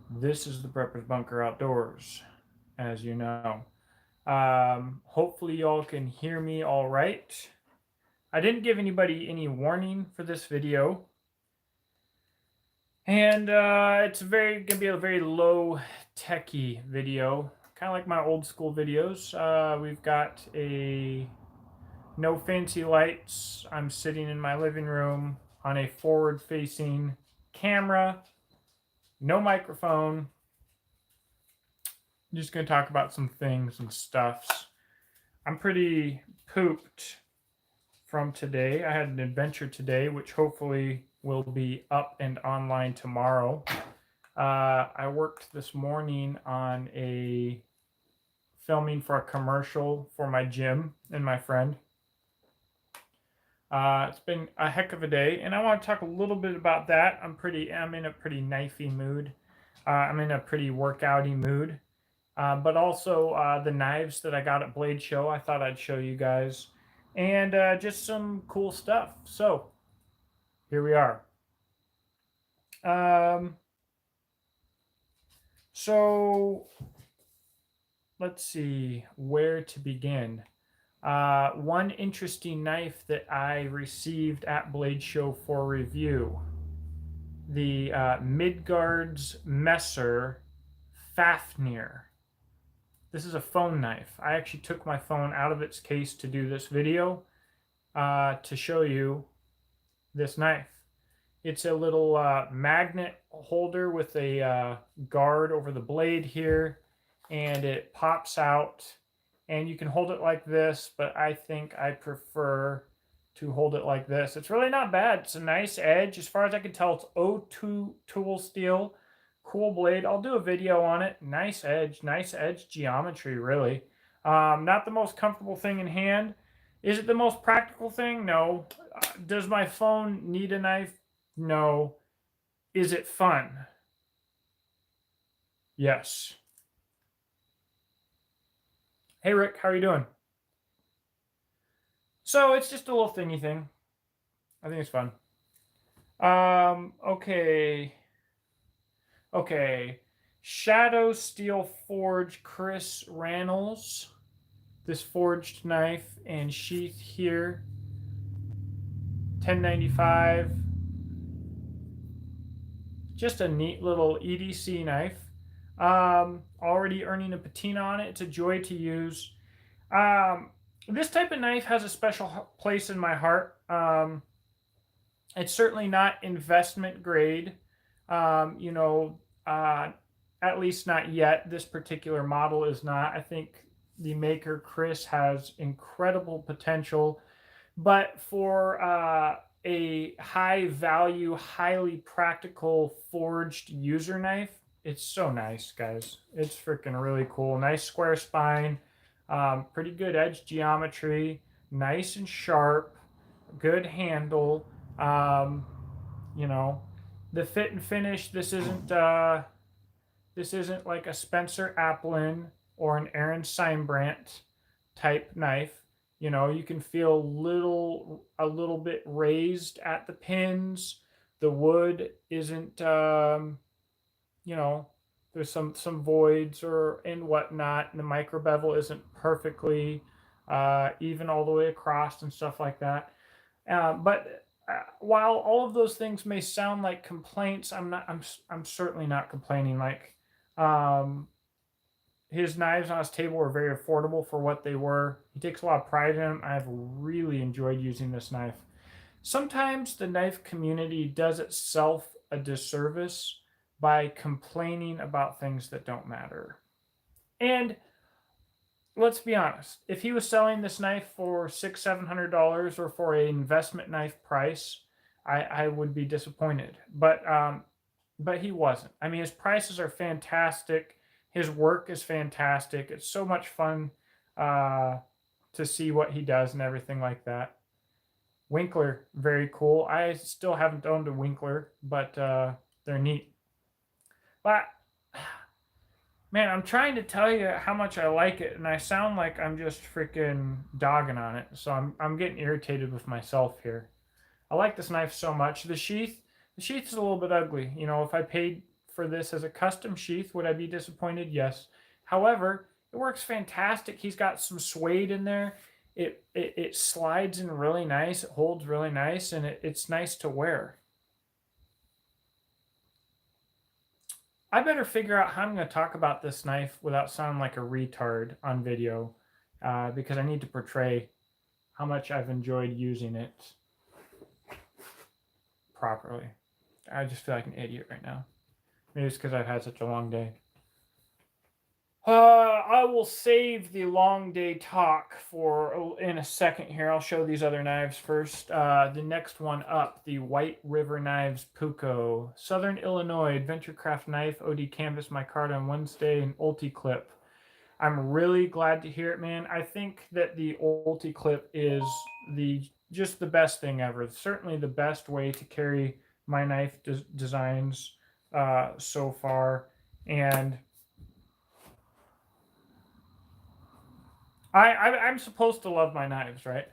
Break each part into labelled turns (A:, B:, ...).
A: This is the Prepper's Bunker Outdoors, as you know. Hopefully, y'all can hear me all right. I didn't give anybody any warning for this video, and it's gonna be a very low techy video, kind of like my old school videos. We've got no fancy lights. I'm sitting in my living room on a forward-facing camera, no microphone. I'm just going to talk about some things and stuffs. I'm pretty pooped from today. I had an adventure today, which hopefully will be up and online tomorrow. I worked this morning on a filming for a commercial for my gym and my friend. It's been a heck of a day, and I want to talk a little bit about that. I'm in a pretty knifey mood. I'm in a pretty workouty mood. But also the knives that I got at Bladeshow, I thought I'd show you guys. And just some cool stuff. So, here we are. So, let's see where to begin. One interesting knife that I received at Bladeshow for review. The Midgard's Messer Fafnir. This is a phone knife. I actually took my phone out of its case to do this video to show you this knife. It's a little magnet holder with a guard over the blade here, and it pops out, and you can hold it like this, but I think I prefer to hold it like this. It's really not bad. It's a nice edge. As far as I can tell, it's O2 tool steel. Cool blade. I'll do a video on it. Nice edge geometry, really. Not the most comfortable thing in hand. Is it the most practical thing? No. Does my phone need a knife? No. Is it fun? Yes. Hey Rick, how are you doing? So it's just a little thingy thing. I think it's fun. Okay. Shadow Steel Forge Chris Rannells. This forged knife and sheath here. 1095. Just a neat little EDC knife. Already earning a patina on it. It's a joy to use. This type of knife has a special place in my heart. It's certainly not investment grade. At least not yet. This particular model is not. I think the maker, Chris, has incredible potential. But for a high value, highly practical forged user knife, it's so nice, guys. It's freaking really cool. Nice square spine, pretty good edge geometry, nice and sharp, good handle. The fit and finish. This isn't like a Spencer Applin or an Aaron Seinbrandt type knife. You can feel a little bit raised at the pins. The wood isn't, there's some voids and whatnot. And the micro bevel isn't perfectly even all the way across and stuff like that. But while all of those things may sound like complaints, I'm certainly not complaining. Like, his knives on his table were very affordable for what they were. He takes a lot of pride in them. I've really enjoyed using this knife. Sometimes the knife community does itself a disservice by complaining about things that don't matter. And let's be honest, if he was selling this knife for $600-700 or for an investment knife price, I would be disappointed. But he wasn't. I mean, his prices are fantastic. His work is fantastic. It's so much fun to see what he does and everything like that. Winkler, very cool. I still haven't owned a Winkler, but they're neat. But man, I'm trying to tell you how much I like it, and I sound like I'm just freaking dogging on it. So I'm getting irritated with myself here. I like this knife so much. The sheath is a little bit ugly. If I paid for this as a custom sheath. Would I be disappointed? Yes. However, it works fantastic. He's got some suede in there. It slides in really nice. It holds really nice, and it's nice to wear. I better figure out how I'm going to talk about this knife without sounding like a retard on video, because I need to portray how much I've enjoyed using it properly. I just feel like an idiot right now. Maybe it's because I've had such a long day. I will save the long day talk for in a second here. I'll show these other knives first. The next one up, the White River Knives Puko. Southern Illinois Adventure Craft Knife, OD Canvas micarta on Wednesday, and Ulti Clip. I'm really glad to hear it, man. I think that the Ulti Clip is just the best thing ever. Certainly the best way to carry my knife designs so far. And I'm supposed to love my knives, right?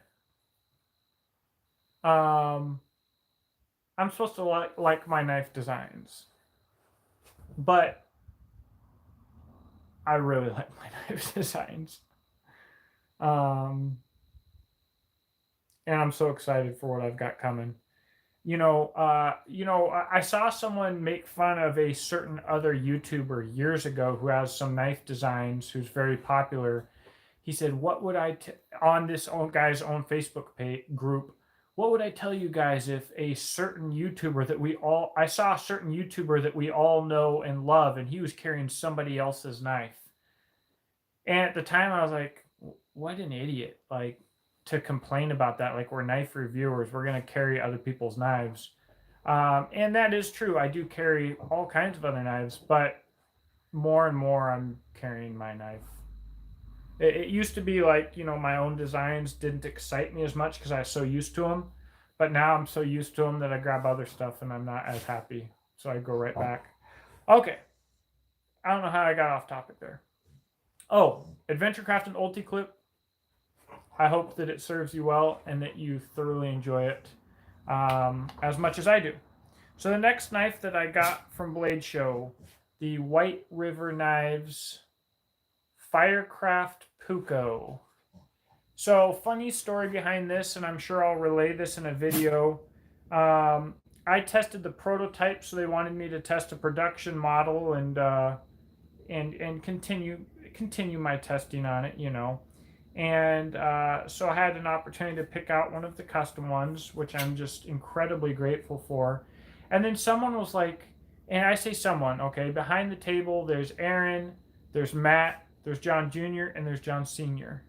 A: I'm supposed to like my knife designs, but I really like my knife designs. And I'm so excited for what I've got coming. I saw someone make fun of a certain other YouTuber years ago who has some knife designs, who's very popular. He said, "What would on this guy's own Facebook group? What would I tell you guys if a certain YouTuber that I saw a certain YouTuber that we all know and love, and he was carrying somebody else's knife?" And at the time, I was like, "What an idiot! Like, to complain about that? Like, we're knife reviewers. We're gonna carry other people's knives." And that is true. I do carry all kinds of other knives, but more and more, I'm carrying my knife. It used to be like, my own designs didn't excite me as much because I was so used to them. But now I'm so used to them that I grab other stuff and I'm not as happy. So I go right back. Okay. I don't know how I got off topic there. Oh, Adventurecraft and Ulti Clip. I hope that it serves you well and that you thoroughly enjoy it as much as I do. So the next knife that I got from Bladeshow, the White River Knives Firecraft Puko. So, funny story behind this, and I'm sure I'll relay this in a video. I tested the prototype, so they wanted me to test a production model and continue my testing on it, And so I had an opportunity to pick out one of the custom ones, which I'm just incredibly grateful for. And then someone was like, and I say someone, okay, behind the table, there's Aaron, there's Matt, there's John Jr., and there's John Sr.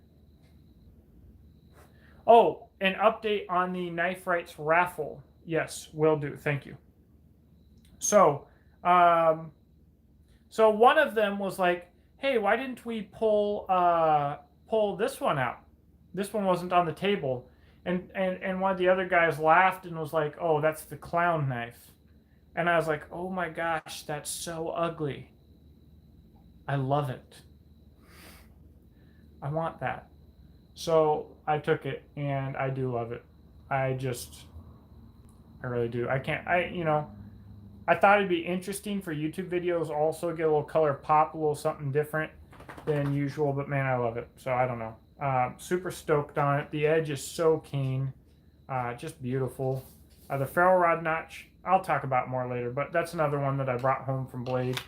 A: Oh, an update on the Knife Rights raffle. Yes, will do. Thank you. So one of them was like, "Hey, why didn't we pull this one out? This one wasn't on the table." And one of the other guys laughed and was like, "Oh, that's the clown knife." And I was like, "Oh my gosh, that's so ugly. I love it. I want that." So I took it and I do love it. I really do. I thought it'd be interesting for YouTube videos also, get a little color pop, a little something different than usual, but man, I love it. So I don't know. Super stoked on it. The edge is so keen. Just beautiful. The ferrule rod notch, I'll talk about more later, but that's another one that I brought home from Blade.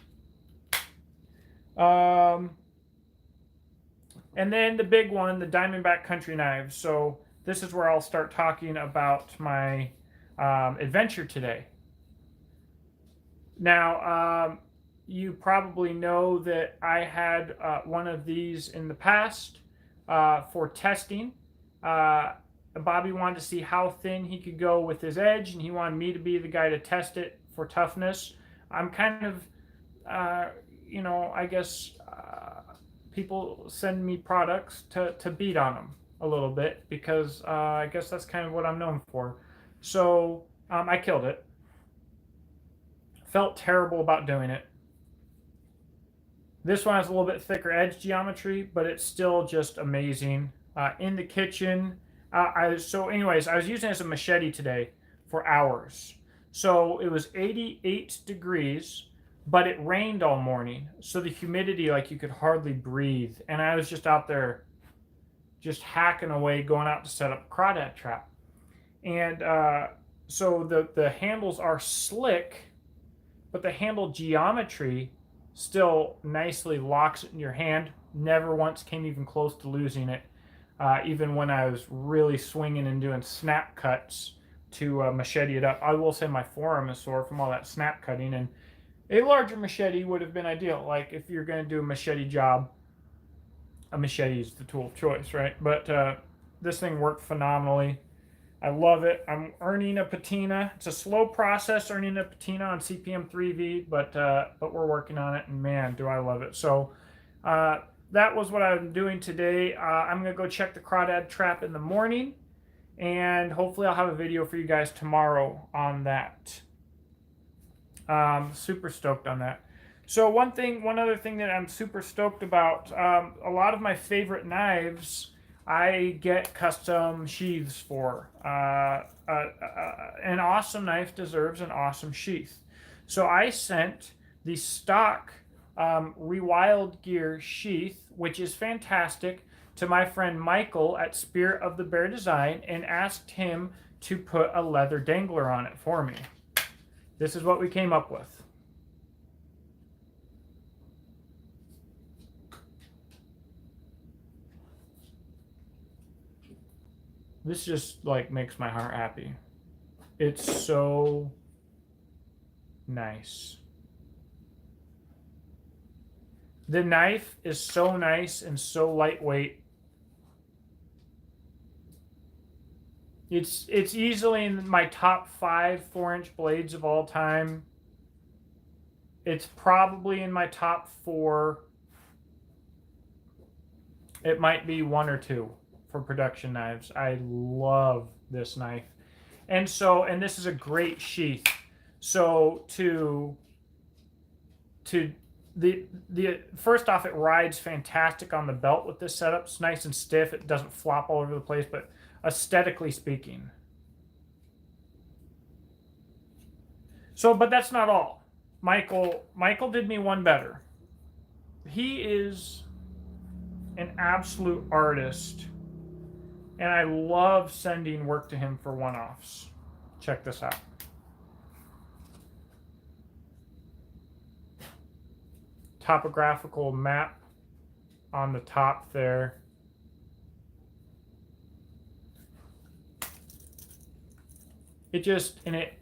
A: And then the big one, the Diamondback Country Knives. So this is where I'll start talking about my adventure today. Now, you probably know that I had one of these in the past for testing. Bobby wanted to see how thin he could go with his edge, and he wanted me to be the guy to test it for toughness. I'm kind of, I guess people send me products to beat on them a little bit because I guess that's kind of what I'm known for. So I killed it. Felt terrible about doing it. This one has a little bit thicker edge geometry, but it's still just amazing. In the kitchen, so anyways, I was using it as a machete today for hours. So it was 88 degrees. but it rained all morning. So the humidity, like you could hardly breathe. And I was just out there just hacking away, going out to set up a crawdad trap. And so the handles are slick, but the handle geometry still nicely locks it in your hand. Never once came even close to losing it, even when I was really swinging and doing snap cuts to machete it up. I will say my forearm is sore from all that snap cutting, and a larger machete would have been ideal. Like if you're going to do a machete job, a machete is the tool of choice, right? But this thing worked phenomenally. I love it. I'm earning a patina. It's a slow process earning a patina on CPM 3V, but we're working on it, and man, do I love it. So that was what I'm doing today. I'm going to go check the crawdad trap in the morning, and hopefully I'll have a video for you guys tomorrow on that. Super stoked on that. So one other thing that I'm super stoked about, a lot of my favorite knives I get custom sheaths for. An awesome knife deserves an awesome sheath. So I sent the stock Rewild Gear sheath, which is fantastic, to my friend Michael at Spirit of the Bear Design and asked him to put a leather dangler on it for me. This is what we came up with. This just like makes my heart happy. It's so nice. The knife is so nice and so lightweight. It's easily in my top 5 4-inch blades of all time. It's probably in my top 4. It might be 1 or 2 for production knives. I love this knife. And this is a great sheath. So the first off, it rides fantastic on the belt with this setup. It's nice and stiff. It doesn't flop all over the place, but aesthetically speaking. So, but that's not all. Michael did me one better. He is an absolute artist, and I love sending work to him for one-offs. Check this out. Topographical map on the top there. It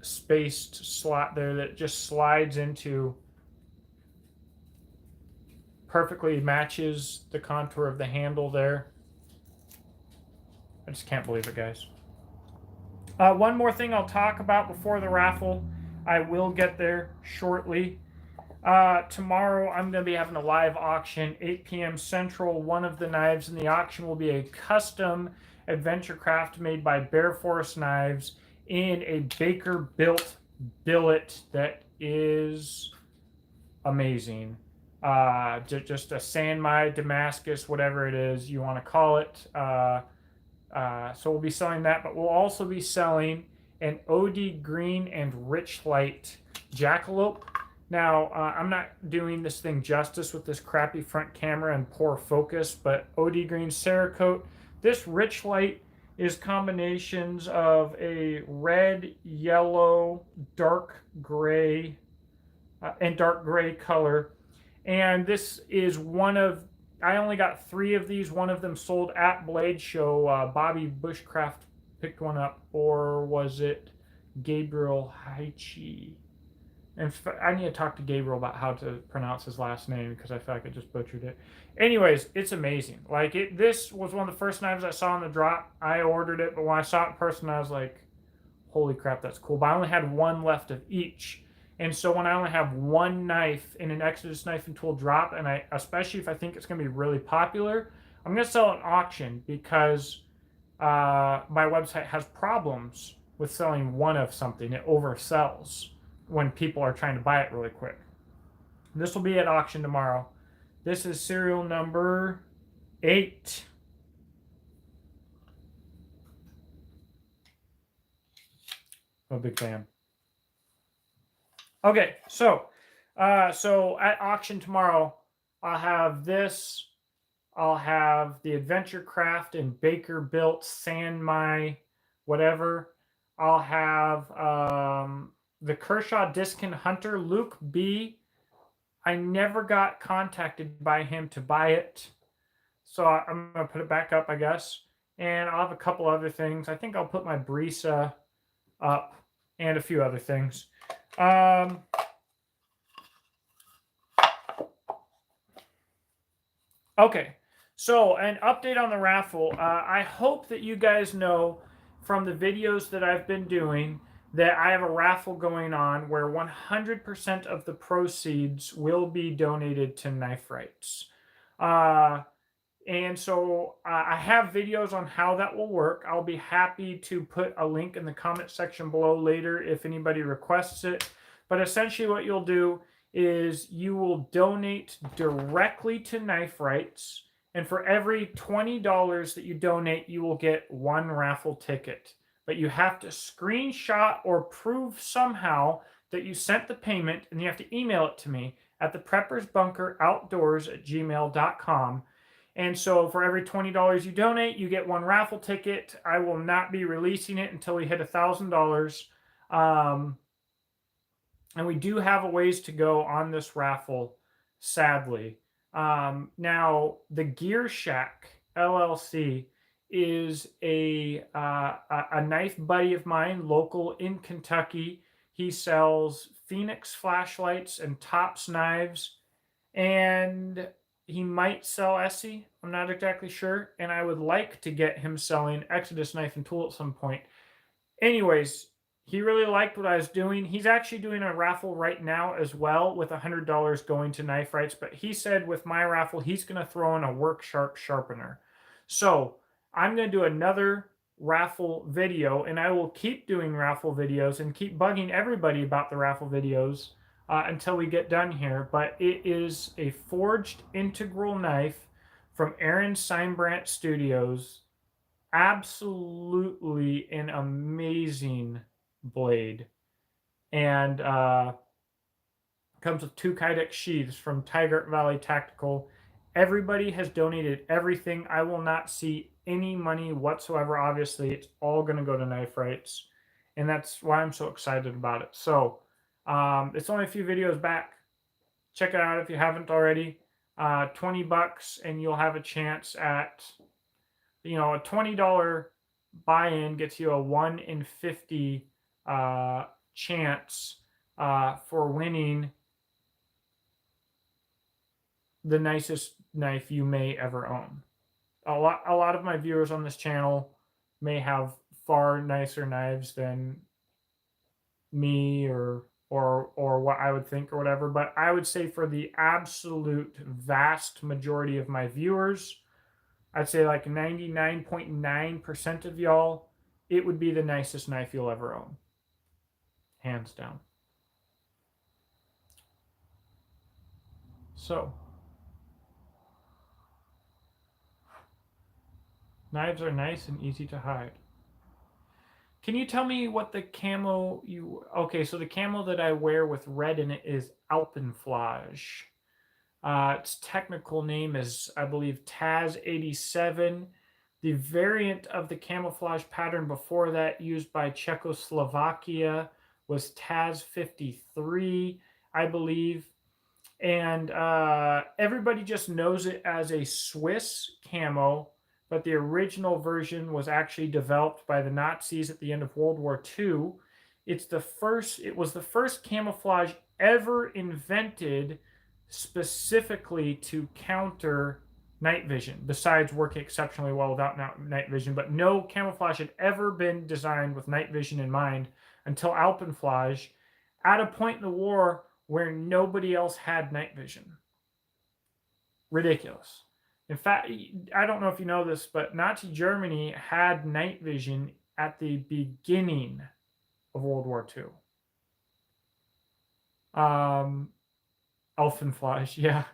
A: spaced slot there that just slides into, perfectly matches the contour of the handle there. I just can't believe it, guys. One more thing I'll talk about before the raffle. I will get there shortly. Tomorrow I'm going to be having a live auction, 8 p.m. Central. One of the knives in the auction will be a custom adventure craft made by Bear Force Knives in a Baker built billet that is amazing. Just a Sanmai, Damascus, whatever it is you want to call it. So we'll be selling that, but we'll also be selling an OD Green and Rich Light Jackalope. Now, I'm not doing this thing justice with this crappy front camera and poor focus, but OD Green Cerakote. This Rich Light is combinations of a red, yellow, dark gray, and dark gray color. And this is one of, I only got 3 of these. One of them sold at Bladeshow. Bobby Bushcraft picked one up, or was it Gabriel Haichi? And I need to talk to Gabriel about how to pronounce his last name because I feel like I just butchered it. Anyways, it's amazing. Like this was one of the first knives I saw in the drop. I ordered it, but when I saw it in person, I was like, holy crap, that's cool. But I only had 1 left of each. And so when I only have 1 knife in an Exodus Knife and Tool drop, and especially if I think it's going to be really popular, I'm going to sell it at auction because my website has problems with selling 1 of something. It oversells when people are trying to buy it really quick. This will be at auction tomorrow. This is serial number 8. I'm a big fan. Okay, so at auction tomorrow, I'll have this. I'll have the Adventure Craft and Baker built San Mai, whatever. I'll have the Kershaw Diskin Hunter Luke B. I never got contacted by him to buy it, so I'm gonna put it back up, I guess. And I'll have a couple other things. I think I'll put my Brisa up and a few other things. Okay, so an update on the raffle. I hope that you guys know from the videos that I've been doing that I have a raffle going on where 100% of the proceeds will be donated to Knife Rights. And so I have videos on how that will work. I'll be happy to put a link in the comment section below later if anybody requests it. But essentially what you'll do is you will donate directly to Knife Rights. And for every $20 that you donate, you will get one raffle ticket. But you have to screenshot or prove somehow that you sent the payment, and you have to email it to me at thepreppersbunkeroutdoors@gmail.com. And so for every $20 you donate, you get one raffle ticket. I will not be releasing it until we hit $1,000. And we do have a ways to go on this raffle, sadly. Now, the Gear Shack LLC is a knife buddy of mine, local in Kentucky. He sells Phoenix flashlights and Tops knives, and he might sell Essie. I'm not exactly sure, and I would like to get him selling Exodus knife and tool at some point. Anyways, he really liked what I was doing. He's actually doing a raffle right now as well with $100 going to Knife Rights, but he said with my raffle, he's going to throw in a Work Sharp sharpener. So I'm going to do another raffle video, and I will keep doing raffle videos and keep bugging everybody about the raffle videos until we get done here. But it is a forged integral knife from Aaron Seinbrandt Studios. Absolutely an amazing blade, and comes with 2 Kydex sheaths from Tiger Valley Tactical. Everybody has donated everything. I will not see any money whatsoever. Obviously, it's all going to go to Knife Rights, and that's why I'm so excited about it. So it's only a few videos back. Check it out if you haven't already. $20, and you'll have a chance at, a $20 buy-in gets you a 1 in 50 chance for winning the nicest knife you may ever own. A lot of my viewers on this channel may have far nicer knives than me or what I would think or whatever, but I would say for the absolute vast majority of my viewers, I'd say like 99.9% of y'all, it would be the nicest knife you'll ever own. Hands down. So, knives are nice and easy to hide. Can you tell me what the camo you... Okay, so the camo that I wear with red in it is Alpenflage. Its technical name is, I believe, Taz 87. The variant of the camouflage pattern before that used by Czechoslovakia was Taz 53, I believe. And everybody just knows it as a Swiss camo, but the original version was actually developed by the Nazis at the end of World War II. It was the first camouflage ever invented specifically to counter night vision, besides working exceptionally well without night vision. But no camouflage had ever been designed with night vision in mind until Alpenflage, at a point in the war where nobody else had night vision. Ridiculous. In fact, I don't know if you know this, but Nazi Germany had night vision at the beginning of World War II. Alpenflage, yeah.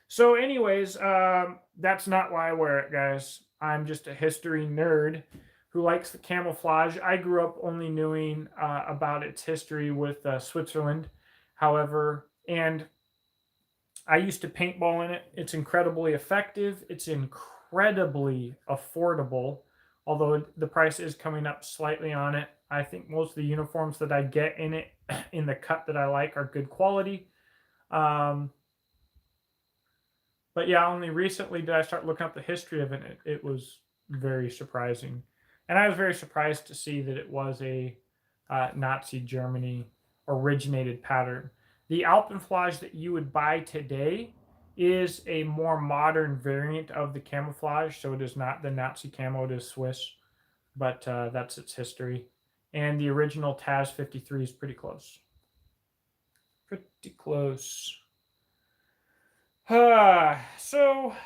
A: So anyways, that's not why I wear it, guys. I'm just a history nerd who likes the camouflage. I grew up only knowing about its history with Switzerland. However, and I used to paintball in it. It's incredibly effective. It's incredibly affordable, although the price is coming up slightly on it. I think most of the uniforms that I get in it, in the cut that I like, are good quality. But yeah, only recently did I start looking up the history of it. It was very surprising. And I was very surprised to see that it was a Nazi Germany originated pattern. The Alpenflage that you would buy today is a more modern variant of the camouflage. So it is not the Nazi camo, it is Swiss, but that's its history. And the original Taz 53 is pretty close. Pretty close. So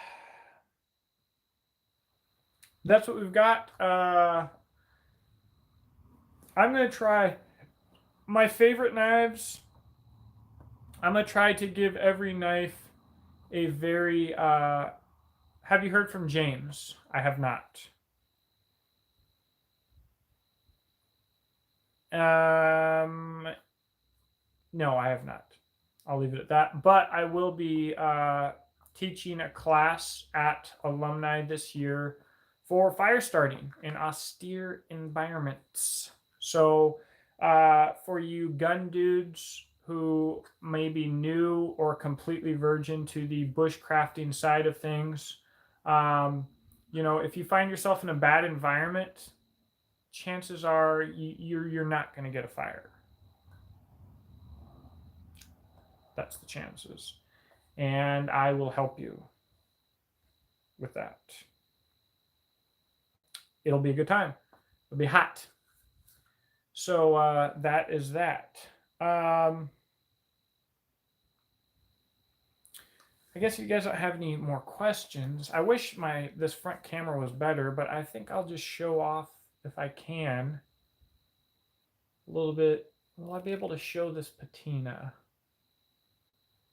A: that's what we've got. I'm going to try my favorite knives. I'm going to try to give every knife a very... have you heard from James? I have not. No, I have not. I'll leave it at that. But I will be teaching a class at alumni this year for fire starting in austere environments. So for you gun dudes who may be new or completely virgin to the bushcrafting side of things, you know, if you find yourself in a bad environment, chances are you're not going to get a fire. That's the chances. And I will help you with that. It'll be a good time. It'll be hot. So that is that. I guess if you guys don't have any more questions, I wish this front camera was better, but I think I'll just show off, if I can, a little bit. Will I be able to show this patina?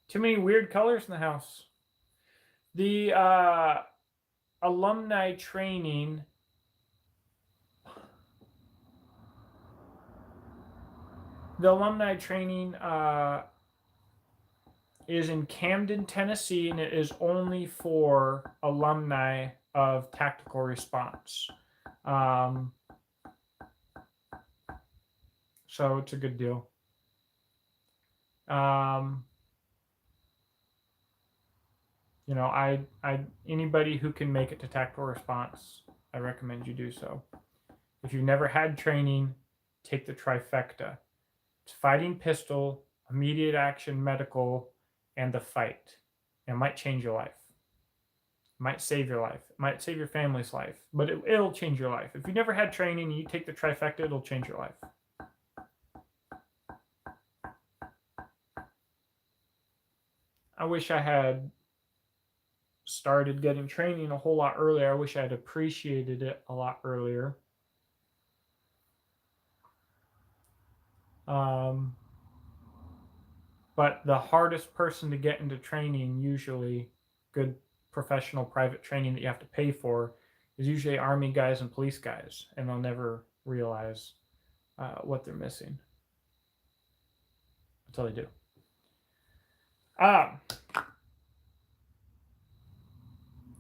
A: Too many weird colors in the house. The alumni training is in Camden, Tennessee, and it is only for alumni of Tactical Response. So it's a good deal. You know, anybody who can make it to Tactical Response, I recommend you do so. If you've never had training, take the trifecta. It's fighting pistol, immediate action medical, and the fight. It might change your life. It might save your life. It might save your family's life. But it'll change your life. If you never had training and you take the trifecta, it'll change your life. I wish I had started getting training a whole lot earlier. I wish I had appreciated it a lot earlier. But the hardest person to get into training, usually good professional private training that you have to pay for, is usually Army guys and police guys, and they'll never realize what they're missing until they do.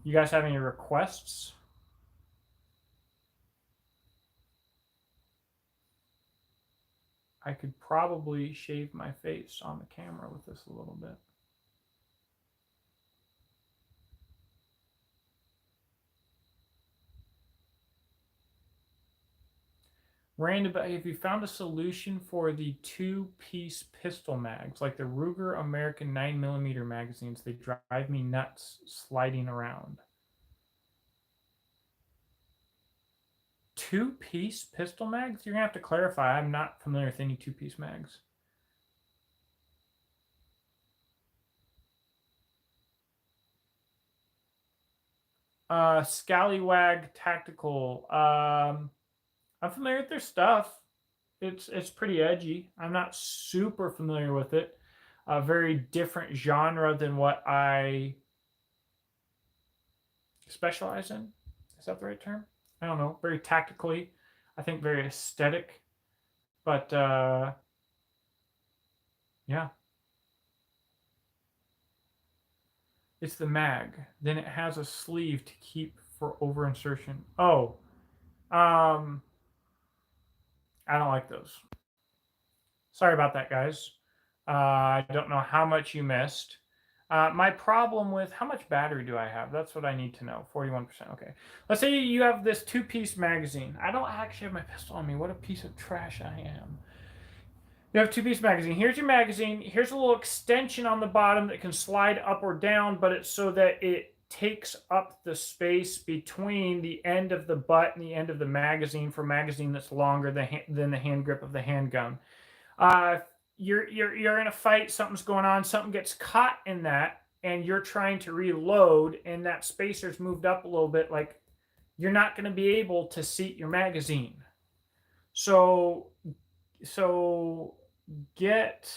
A: You guys have any requests? I could probably shave my face on the camera with this a little bit. Random, have you found a solution for the two-piece pistol mags, like the Ruger American 9mm magazines? They drive me nuts sliding around. Two-piece pistol mags? You're going to have to clarify. I'm not familiar with any two-piece mags. Scallywag Tactical. I'm familiar with their stuff. It's pretty edgy. I'm not super familiar with it. A very different genre than what I specialize in. Is that the right term? I don't know. Very tactically. I think very aesthetic. But yeah. It's the mag. Then it has a sleeve to keep for over insertion. Oh, I don't like those. Sorry about that, guys. I don't know how much you missed. My problem with how much battery do I have? That's what I need to know. 41%. Okay. Let's say you have this two-piece magazine. I don't actually have my pistol on me. What a piece of trash I am. You have a two-piece magazine. Here's your magazine. Here's a little extension on the bottom that can slide up or down, but it's so that it takes up the space between the end of the butt and the end of the magazine for a magazine that's longer than the hand grip of the handgun. You're in a fight, something's going on, something gets caught in that, and you're trying to reload, and that spacer's moved up a little bit, like you're not going to be able to seat your magazine. So get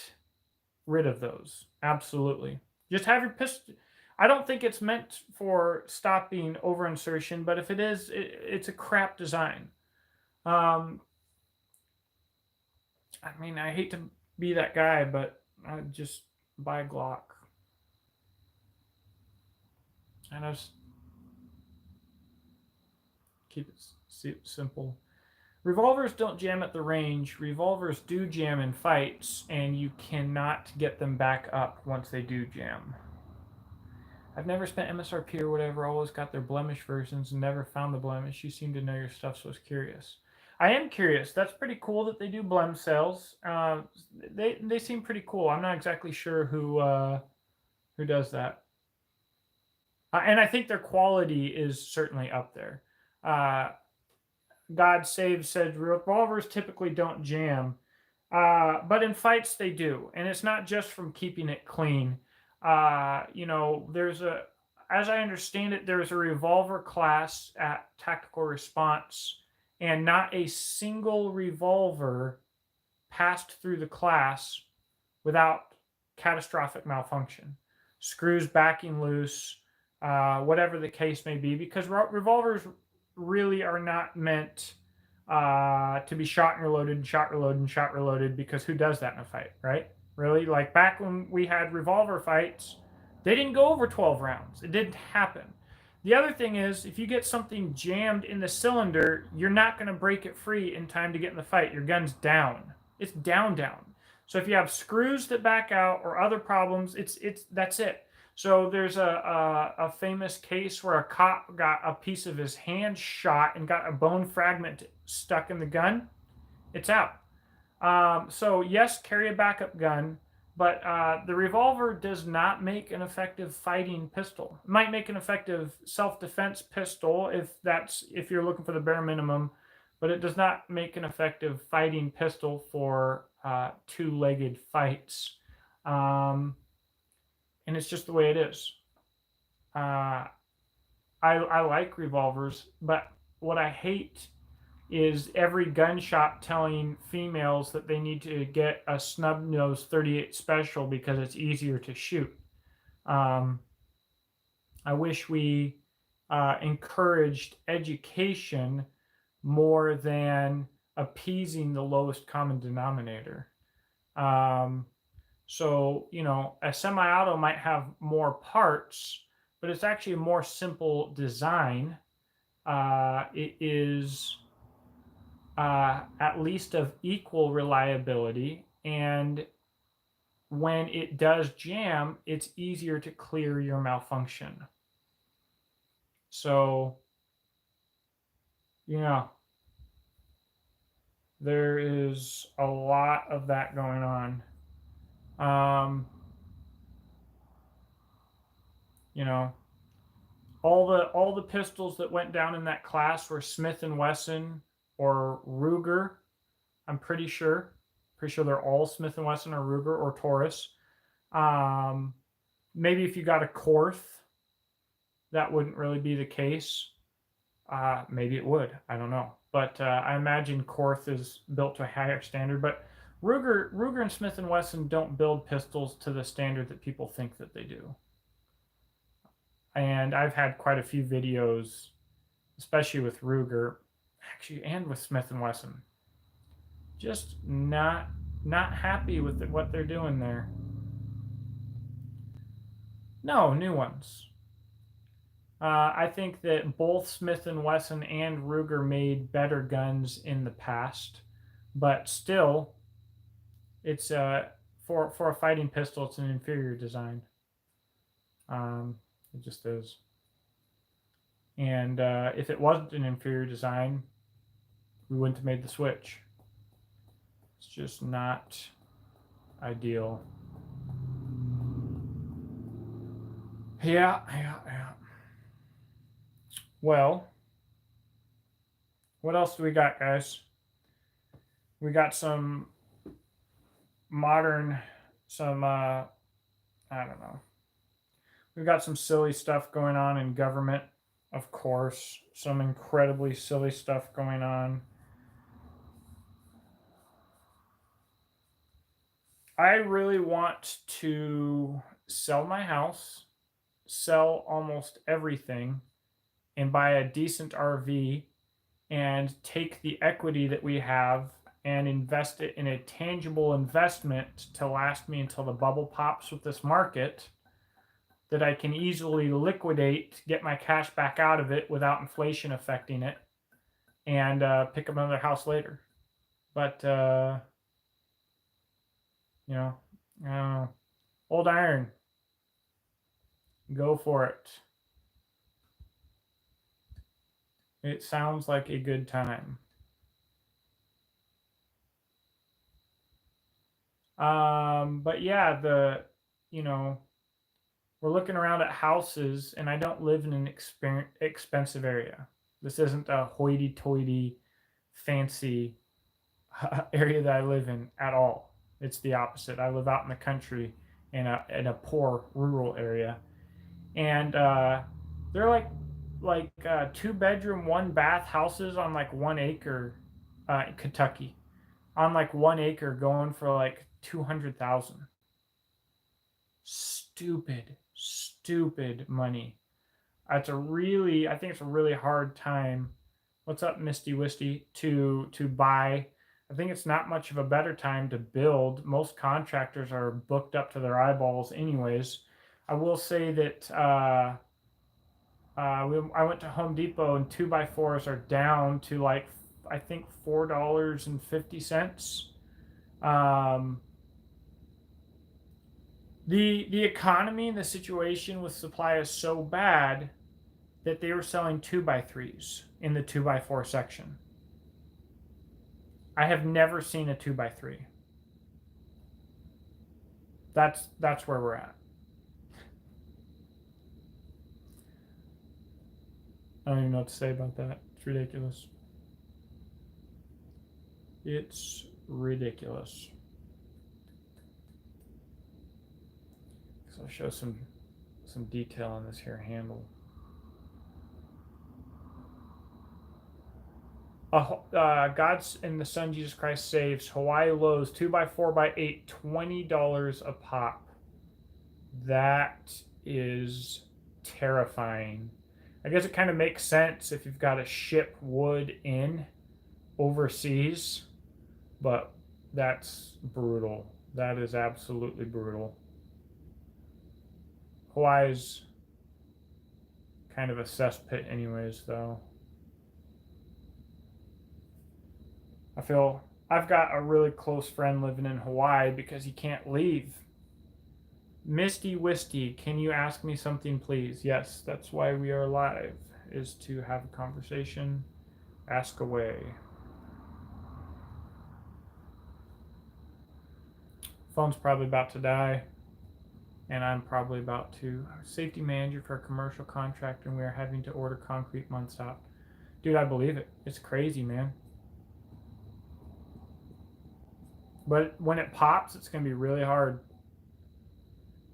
A: rid of those. Absolutely. Just have your pistol. I don't think it's meant for stopping over insertion, but if it is, it's a crap design. I mean, I hate to be that guy, but I just buy a Glock. And I just keep it simple. Revolvers don't jam at the range. Revolvers do jam in fights, and you cannot get them back up once they do jam. I've never spent MSRP or whatever, always got their blemish versions and never found the blemish. You seem to know your stuff, so I was curious. I am curious. That's pretty cool that they do blem sales. They seem pretty cool. I'm not exactly sure who does that. And I think their quality is certainly up there. God Save said revolvers typically don't jam, but in fights they do, and it's not just from keeping it clean. There's as I understand it, there's a revolver class at Tactical Response, and not a single revolver passed through the class without catastrophic malfunction. Screws backing loose, whatever the case may be, because revolvers really are not meant to be shot and reloaded and shot reloaded and shot reloaded, because who does that in a fight, right? Really? Like back when we had revolver fights, they didn't go over 12 rounds. It didn't happen. The other thing is, if you get something jammed in the cylinder, you're not going to break it free in time to get in the fight. Your gun's down. It's down. So if you have screws that back out or other problems, that's it. So there's a famous case where a cop got a piece of his hand shot and got a bone fragment stuck in the gun. It's out. So yes, carry a backup gun, but the revolver does not make an effective fighting pistol. It might make an effective self-defense pistol if you're looking for the bare minimum, but it does not make an effective fighting pistol for two-legged fights. And it's just the way it is. I like revolvers, but what I hate is every gun shop telling females that they need to get a snub nose 38 special because it's easier to shoot. I wish we encouraged education more than appeasing the lowest common denominator. So, a semi-auto might have more parts, but it's actually a more simple design. It is at least of equal reliability, and when it does jam, it's easier to clear your malfunction. So, there is a lot of that going on. All the pistols that went down in that class were Smith & Wesson or Ruger. I'm pretty sure they're all Smith & Wesson or Ruger or Taurus. Maybe if you got a Korth, that wouldn't really be the case. Maybe it would. I don't know. But I imagine Korth is built to a higher standard. But Ruger and Smith & Wesson don't build pistols to the standard that people think that they do. And I've had quite a few videos, especially with Ruger, actually, and with Smith & Wesson. Just not happy with what they're doing there. No, new ones. I think that both Smith & Wesson and Ruger made better guns in the past, but still, it's for a fighting pistol, it's an inferior design. It just is. And if it wasn't an inferior design, we wouldn't have made the switch. It's just not ideal. Yeah. Well, what else do we got, guys? We got some modern, I don't know. We've got some silly stuff going on in government, of course. Some incredibly silly stuff going on. I really want to sell my house, sell almost everything, and buy a decent RV and take the equity that we have and invest it in a tangible investment to last me until the bubble pops with this market that I can easily liquidate, get my cash back out of it without inflation affecting it, and pick up another house later. But, you know, old iron, go for it. It sounds like a good time. But yeah, we're looking around at houses, and I don't live in an expensive area. This isn't a hoity-toity, fancy area that I live in at all. It's the opposite. I live out in the country in a poor rural area, and they're like 2-bedroom, 1-bath houses on like 1 acre, in Kentucky, on like 1 acre, going for like 200,000. Stupid money. I think it's a really hard time. What's up, Misty Wisty? To buy. I think it's not much of a better time to build. Most contractors are booked up to their eyeballs, anyways. I will say that I went to Home Depot, and 2x4s are down to like, I think, $4.50. The economy and the situation with supply is so bad that they were selling 2x3s in the 2x4 section. I have never seen a 2x3. That's where we're at. I don't even know what to say about that. It's ridiculous. It's ridiculous. So I'll show some detail on this here handle. God's and the Son Jesus Christ Saves Hawaii Lows 2x4x8, $20 a pop. That is terrifying. I guess it kind of makes sense if you've got to ship wood in overseas, but that's brutal. That is absolutely brutal. Hawaii's kind of a cesspit anyways, though. I feel I've got a really close friend living in Hawaii because he can't leave. Misty Wisty, can you ask me something, please? Yes, that's why we are live, is to have a conversation. Ask away. Phone's probably about to die, and I'm probably about to. Safety manager for a commercial contractor, and we are having to order concrete months out. Dude, I believe it. It's crazy, man. But when it pops, it's going to be really hard.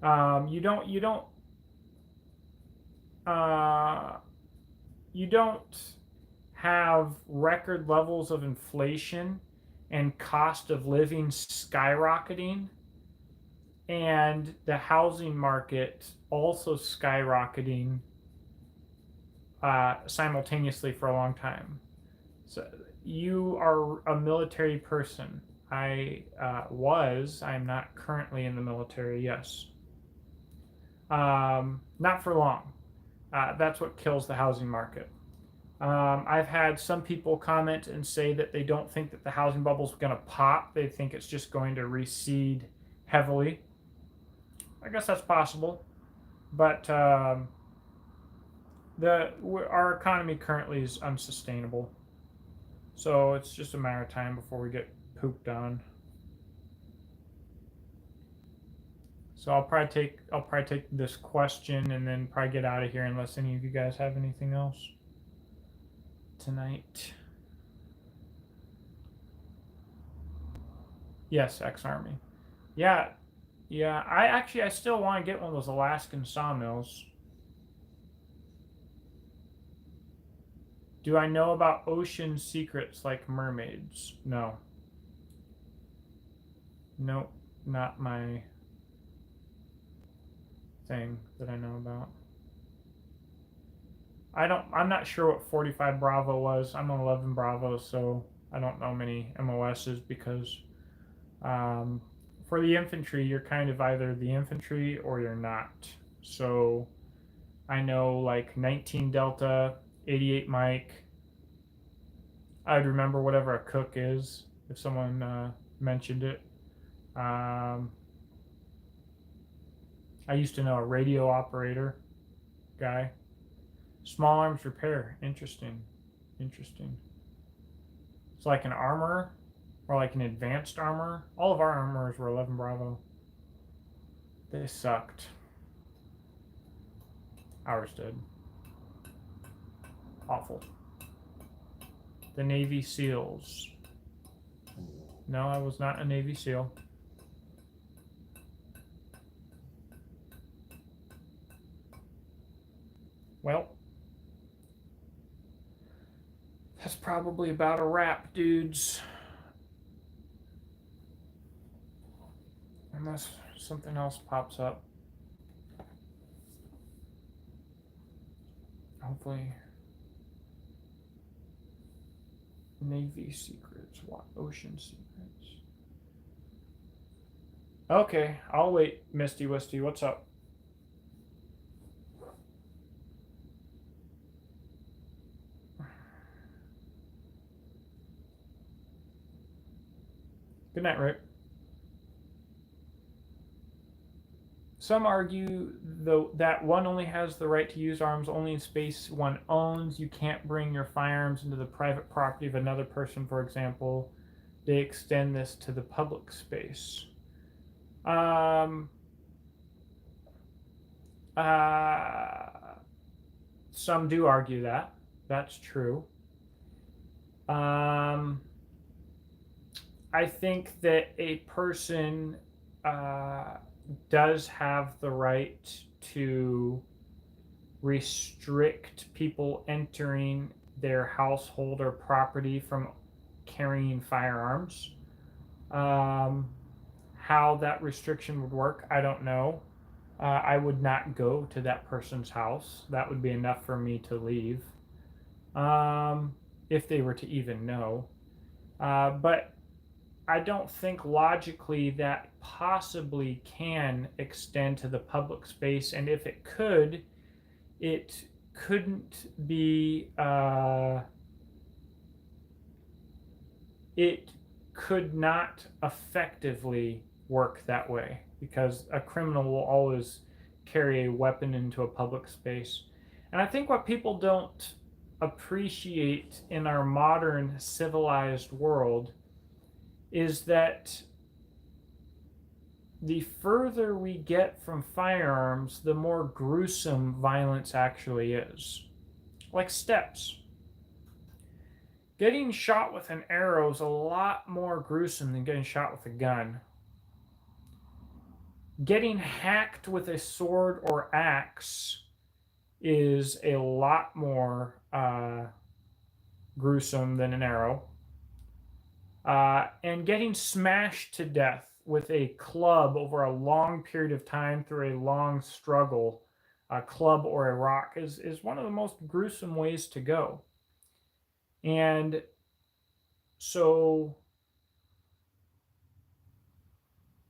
A: You don't have record levels of inflation and cost of living skyrocketing, and the housing market also skyrocketing simultaneously for a long time. So you are a military person. I'm not currently in the military, yes. Not for long. That's what kills the housing market. I've had some people comment and say that they don't think that the housing bubble is going to pop. They think it's just going to recede heavily. I guess that's possible, but our economy currently is unsustainable. So it's just a matter of time before we get pooped on. So I'll probably take this question and then probably get out of here unless any of you guys have anything else tonight. Yes, ex-army. Yeah. I still want to get one of those Alaskan sawmills. Do I know about ocean secrets like mermaids? No. Nope, not my thing that I know about. I'm not sure what 45 Bravo was. I'm on 11 Bravo, so I don't know many MOSs because for the infantry, you're kind of either the infantry or you're not. So I know like 19 Delta, 88 Mike. I'd remember whatever a cook is if someone mentioned it. I used to know a radio operator guy. Small arms repair. Interesting. It's like an armorer or like an advanced armorer. All of our armorers were 11 Bravo. They sucked. Ours did. Awful. The Navy SEALs. No, I was not a Navy SEAL. Well, that's probably about a wrap, dudes. Unless something else pops up. Hopefully. Navy secrets. What? Ocean secrets. Okay, I'll wait, Misty Wisty. What's up? Good night, Rick. Some argue, though, that one only has the right to use arms only in space one owns. You can't bring your firearms into the private property of another person, for example. They extend this to the public space. Some do argue that. That's true. I think that a person does have the right to restrict people entering their household or property from carrying firearms. How that restriction would work, I don't know. I would not go to that person's house. That would be enough for me to leave, if they were to even know. But I don't think logically that possibly can extend to the public space, and if it could, it couldn't be. It could not effectively work that way because a criminal will always carry a weapon into a public space. And I think what people don't appreciate in our modern civilized world is that the further we get from firearms, the more gruesome violence actually is. Like steps. Getting shot with an arrow is a lot more gruesome than getting shot with a gun. Getting hacked with a sword or axe is a lot more gruesome than an arrow. And getting smashed to death with a club over a long period of time through a long struggle, a club or a rock, is one of the most gruesome ways to go. And so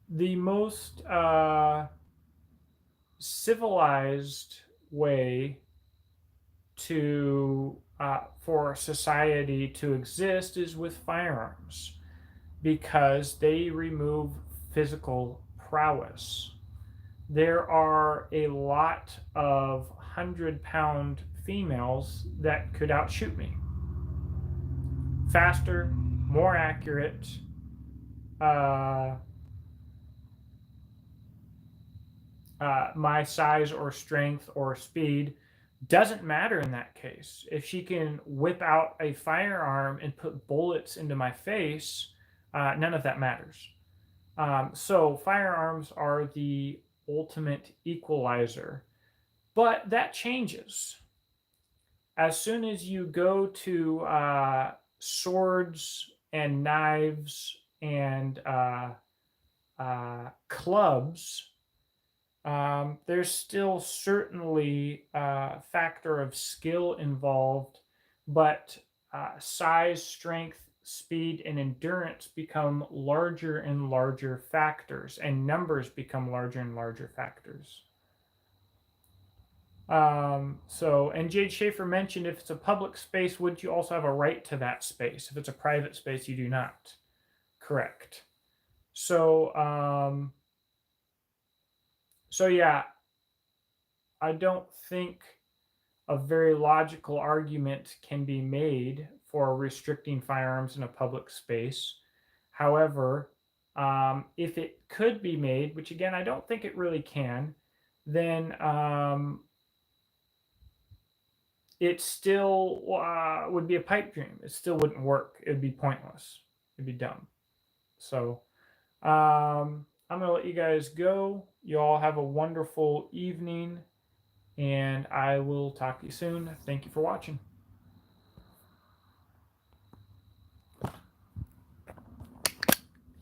A: the most civilized way to for society to exist is with firearms, because they remove physical prowess. There are a lot of 100-pound females that could outshoot me. Faster, more accurate, my size or strength or speed doesn't matter in that case. If she can whip out a firearm and put bullets into my face, none of that matters. So firearms are the ultimate equalizer. But that changes. As soon as you go to swords and knives and clubs, there's still certainly a factor of skill involved, but size, strength, speed, and endurance become larger and larger factors, and numbers become larger and larger factors. And Jade Schaefer mentioned, if it's a public space, would you also have a right to that space? If it's a private space, you do not. Correct. So yeah, I don't think a very logical argument can be made for restricting firearms in a public space. However, if it could be made, which again, I don't think it really can, then it still would be a pipe dream. It still wouldn't work. It would be pointless. It'd be dumb. So I'm going to let you guys go. You all have a wonderful evening, and I will talk to you soon. Thank you for watching.